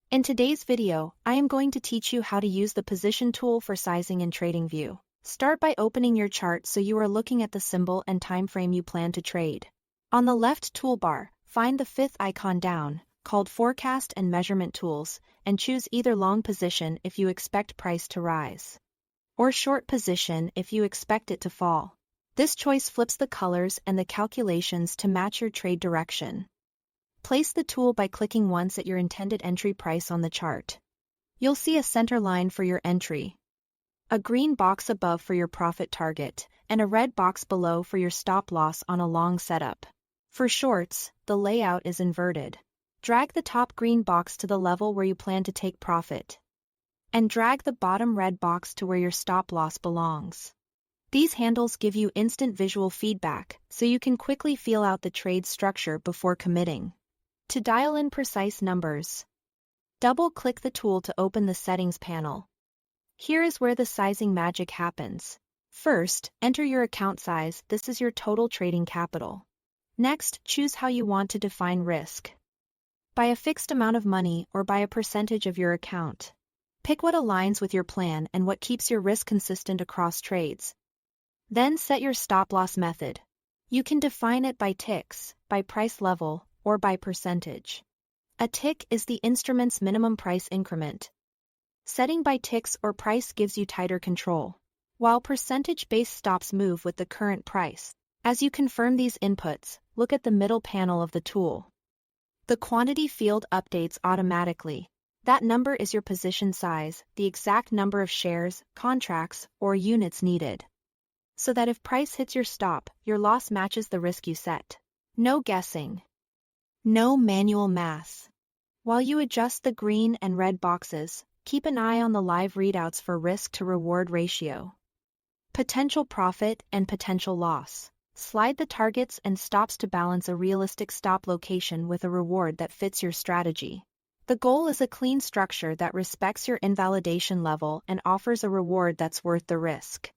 In today's video, I am going to teach you how to use the position tool for sizing in TradingView. Start by opening your chart so you are looking at the symbol and time frame you plan to trade. On the left toolbar, find the fifth icon down, called Forecast and Measurement Tools, and choose either long position if you expect price to rise, or short position if you expect it to fall. This choice flips the colors and the calculations to match your trade direction. Place the tool by clicking once at your intended entry price on the chart. You'll see a center line for your entry, a green box above for your profit target, and a red box below for your stop loss on a long setup. For shorts, the layout is inverted. Drag the top green box to the level where you plan to take profit, and drag the bottom red box to where your stop loss belongs. These handles give you instant visual feedback, so you can quickly feel out the trade structure before committing. To dial in precise numbers, double-click the tool to open the Settings panel. Here is where the sizing magic happens. First, enter your account size. This is your total trading capital. Next, choose how you want to define risk, by a fixed amount of money or by a percentage of your account. Pick what aligns with your plan and what keeps your risk consistent across trades. Then set your stop-loss method. You can define it by ticks, by price level, or by percentage. A tick is the instrument's minimum price increment. Setting by ticks or price gives you tighter control, while percentage-based stops move with the current price. As you confirm these inputs, look at the middle panel of the tool. The quantity field updates automatically. That number is your position size, the exact number of shares, contracts, or units needed, so that if price hits your stop, your loss matches the risk you set. No guessing. No manual math. While you adjust the green and red boxes, keep an eye on the live readouts for risk to reward ratio, potential profit and potential loss. Slide the targets and stops to balance a realistic stop location with a reward that fits your strategy. The goal is a clean structure that respects your invalidation level and offers a reward that's worth the risk.